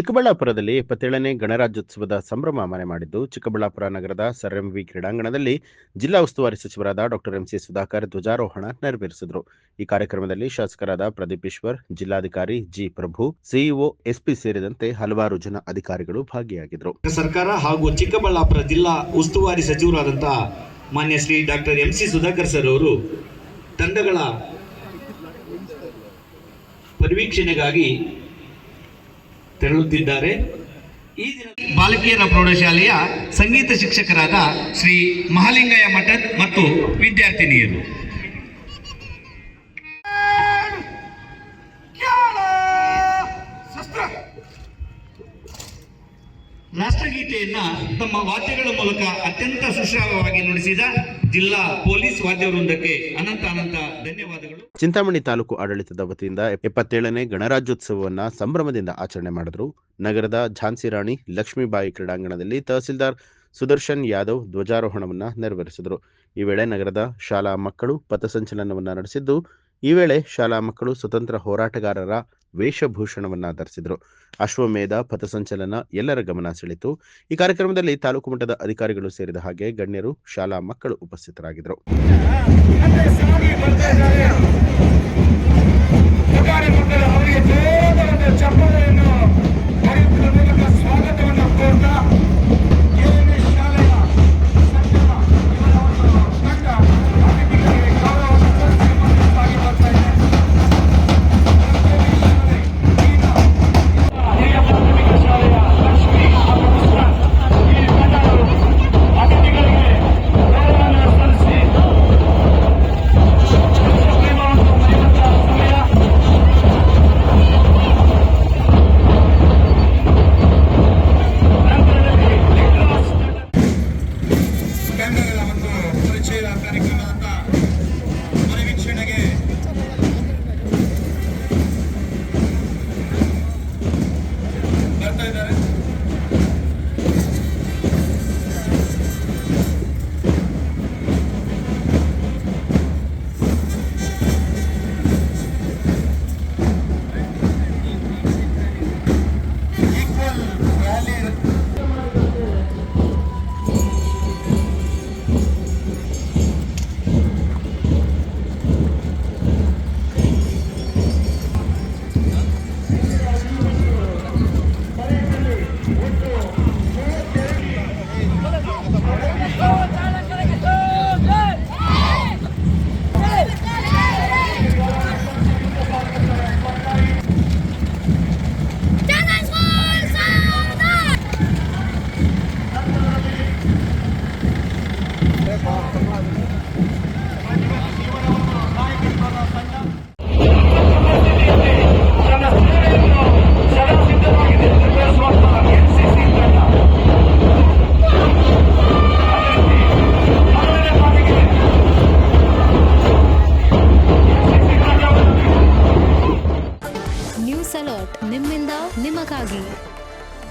ಚಿಕ್ಕಬಳ್ಳಾಪುರದಲ್ಲಿ 27ನೇ ಗಣರಾಜ್ಯೋತ್ಸವದ ಸಂಭ್ರಮ ಮನೆ ಮಾಡಿದ್ದು, ಚಿಕ್ಕಬಳ್ಳಾಪುರ ನಗರದ ಸರ್ ಎಂವಿ ಕ್ರೀಡಾಂಗಣದಲ್ಲಿ ಜಿಲ್ಲಾ ಉಸ್ತುವಾರಿ ಸಚಿವರಾದ ಡಾಕ್ಟರ್ ಎಂಸಿ ಸುಧಾಕರ್ ಧ್ವಜಾರೋಹಣ ನೆರವೇರಿಸಿದರು. ಈ ಕಾರ್ಯಕ್ರಮದಲ್ಲಿ ಶಾಸಕರಾದ ಪ್ರದೀಪ್ ಈಶ್ವರ್, ಜಿಲ್ಲಾಧಿಕಾರಿ ಜಿ ಪ್ರಭು, ಸಿಇಒ ಎಸ್ಪಿ ಸೇರಿದಂತೆ ಹಲವಾರು ಜನ ಅಧಿಕಾರಿಗಳು ಭಾಗಿಯಾಗಿದ್ದರು. ಸರ್ಕಾರ ಹಾಗೂ ಚಿಕ್ಕಬಳ್ಳಾಪುರ ಜಿಲ್ಲಾ ಉಸ್ತುವಾರಿ ಸಚಿವರಾದಂತಹ ಮಾನ್ಯ Shri doctor MC Sudhakar sir ಅವರು ತಂಡಗಳ ಪರಿವೀಕ್ಷಣೆಗಾಗಿ ತೆರಳುತ್ತಿದ್ದಾರೆ. ಈ ದಿನ ಬಾಲಕಿಯರ ಪ್ರೌಢಶಾಲೆಯ ಸಂಗೀತ ಶಿಕ್ಷಕರಾದ ಶ್ರೀ ಮಹಾಲಿಂಗಯ್ಯ ಮಠದ್ ಮತ್ತು ವಿದ್ಯಾರ್ಥಿನಿಯರು ರಾಷ್ಟ್ರಗೀತೆಯನ್ನ ತಮ್ಮ ವಾದ್ಯಗಳ ಮೂಲಕ ಅತ್ಯಂತ ಸುಶ್ರಾವ್ಯವಾಗಿ ನುಡಿಸಿದ ಜಿಲ್ಲಾ ಪೊಲೀಸ್ ವಾದ್ಯ ವೃಂದಕ್ಕೆ ಅನಂತ ಧನ್ಯವಾದಗಳು. ಚಿಂತಾಮಣಿ ತಾಲೂಕು ಆಡಳಿತದ ವತಿಯಿಂದ 77ನೇ ಗಣರಾಜ್ಯೋತ್ಸವವನ್ನು ಸಂಭ್ರಮದಿಂದ ಆಚರಣೆ ಮಾಡಿದ್ರು. ನಗರದ ಝಾನ್ಸಿ ರಾಣಿ ಲಕ್ಷ್ಮೀಬಾಯಿ ಕ್ರೀಡಾಂಗಣದಲ್ಲಿ ತಹಸೀಲ್ದಾರ್ ಸುದರ್ಶನ್ ಯಾದವ್ ಧ್ವಜಾರೋಹಣವನ್ನು ನೆರವೇರಿಸಿದರು. ಈ ವೇಳೆ ನಗರದ ಶಾಲಾ ಮಕ್ಕಳು ಪಥಸಂಚಲನವನ್ನು ನಡೆಸಿದ್ದು, ಈ ವೇಳೆ ಶಾಲಾ ಮಕ್ಕಳು ಸ್ವತಂತ್ರ ಹೋರಾಟಗಾರರ ವೇಷಭೂಷಣವನ್ನು ಧರಿಸಿದರು. ಅಶ್ವಮೇಧ ಪಥಸಂಚಲನ ಎಲ್ಲರ ಗಮನ ಸೆಳೆಯಿತು. ಈ ಕಾರ್ಯಕ್ರಮದಲ್ಲಿ ತಾಲೂಕು ಮಟ್ಟದ ಅಧಿಕಾರಿಗಳು ಸೇರಿದ ಹಾಗೆ ಗಣ್ಯರು, ಶಾಲಾ ಮಕ್ಕಳು ಉಪಸ್ಥಿತರಾಗಿದ್ದರು.